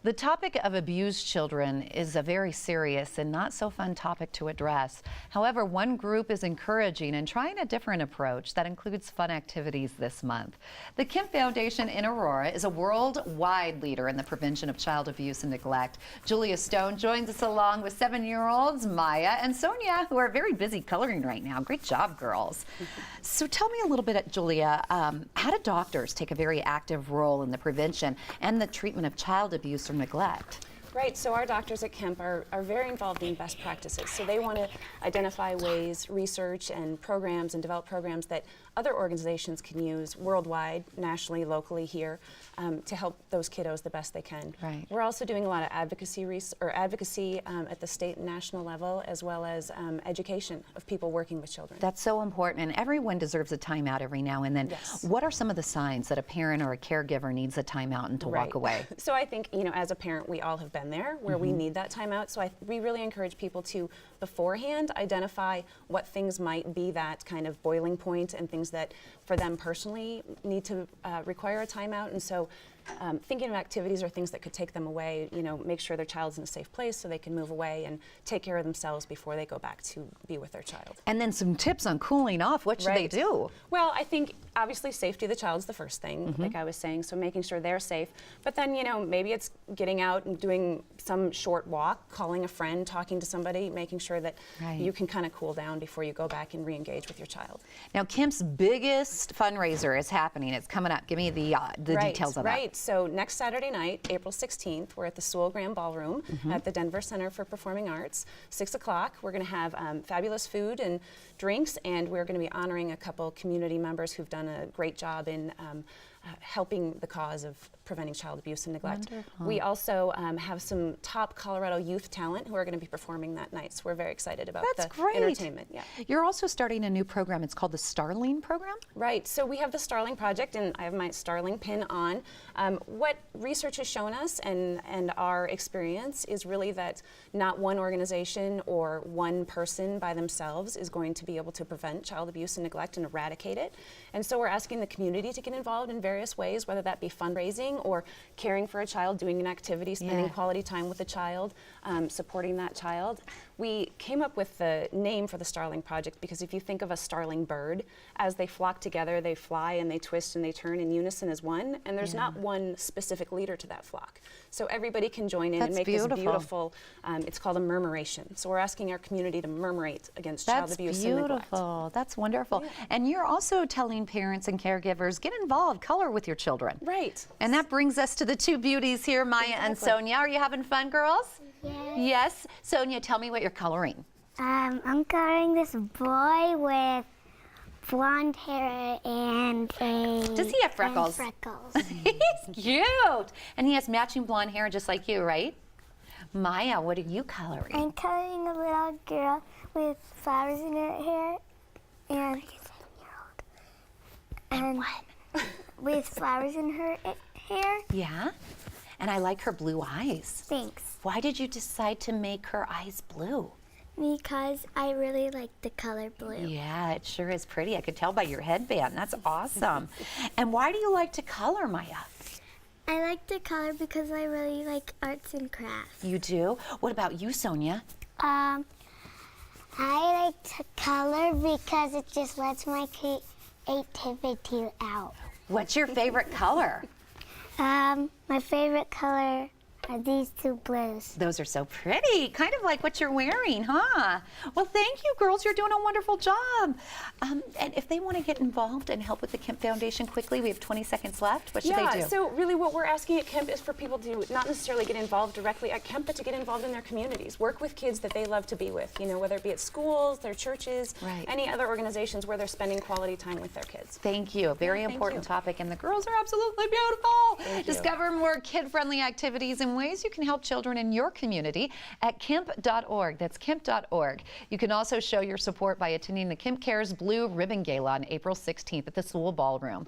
The topic of abused children is a very serious and not so fun topic to address. However, one group is encouraging and trying a different approach that includes fun activities this month. The KEMPE Foundation in Aurora is a worldwide leader in the prevention of child abuse and neglect. Julia Stone joins us along with 7-year-olds Maya and Sonia, who are very busy coloring right now. Great job, girls. So tell me a little bit, Julia, how do doctors take a very active role in the prevention and the treatment of child abuse or neglect? Right, so our doctors at KEMPE are very involved in best practices. So they want to identify ways, research and programs and develop programs that other organizations can use worldwide, nationally, locally here to help those kiddos the best they can. Right. We're also doing a lot of advocacy at the state and national level, as well as education of people working with children. That's so important, and everyone deserves a timeout every now and then. Yes. What are some of the signs that a parent or a caregiver needs a timeout and to walk away? So I think, as a parent, we all have been there where we need that timeout. So we really encourage people to beforehand identify what things might be that kind of boiling point and things that for them personally need to require a timeout. And so thinking of activities or things that could take them away, make sure their child's in a safe place so they can move away and take care of themselves before they go back to be with their child. And then some tips on cooling off. What should they do? Well, I think obviously safety of the child is the first thing, like I was saying, so making sure they're safe. But then, maybe it's getting out and doing some short walk, calling a friend, talking to somebody, making sure that you can kind of cool down before you go back and re-engage with your child. Now, KEMPE's biggest fundraiser is happening. It's coming up. Give me the details of that. Right. So next Saturday night, April 16th, we're at the Sewell Graham Ballroom at the Denver Center for Performing Arts. 6 o'clock, we're going to have fabulous food and drinks, and we're going to be honoring a couple community members who've done a great job in helping the cause of preventing child abuse and neglect. Wonderful. We also have some top Colorado youth talent who are going to be performing that night, so we're very excited about the entertainment. Yeah. You're also starting a new program. It's called the Starling Program? Right, so we have the Starling Project, and I have my Starling pin on. What research has shown us and our experience is really that not one organization or one person by themselves is going to be able to prevent child abuse and neglect and eradicate it. And so we're asking the community to get involved in various ways, whether that be fundraising or caring for a child, doing an activity, spending quality time with a child, supporting that child. We came up with the name for the Starling Project because if you think of a starling bird, as they flock together, they fly and they twist and they turn in unison as one, and there's not one specific leader to that flock. So everybody can join in and make this beautiful, it's called a murmuration. So we're asking our community to murmurate against child abuse and neglect. That's beautiful. That's wonderful. Yeah. And you're also telling parents and caregivers, get involved, color with your children. Right. And that brings us to the two beauties here, Maya and Sonia. Are you having fun, girls? Yes. Yes. Sonia, tell me what you're coloring. I'm coloring this boy with blonde hair and Does he have freckles? Freckles. He's cute. And he has matching blonde hair just like you, right? Maya, what are you coloring? I'm coloring a little girl with flowers in her hair and with flowers in her hair. Yeah. And I like her blue eyes. Thanks. Why did you decide to make her eyes blue? Because I really like the color blue. Yeah, it sure is pretty. I could tell by your headband. That's awesome. And why do you like to color, Maya? I like to color because I really like arts and crafts. You do? What about you, Sonia? I like to color because it just lets my creativity out. What's your favorite color? My favorite color are these two blues. Those are so pretty, kind of like what you're wearing, huh? Well, thank you, girls. You're doing a wonderful job. And if they want to get involved and help with the KEMPE Foundation quickly, we have 20 seconds left. What should they do? So really what we're asking at KEMPE is for people to not necessarily get involved directly at KEMPE, but to get involved in their communities. Work with kids that they love to be with, whether it be at schools, their churches, any other organizations where they're spending quality time with their kids. Thank you. A very important topic, and the girls are absolutely beautiful. Discover more kid-friendly activities and ways you can help children in your community at KEMPE.org. That's KEMPE.org. You can also show your support by attending the KEMPE Cares Blue Ribbon Gala on April 16th at the Sewell Ballroom.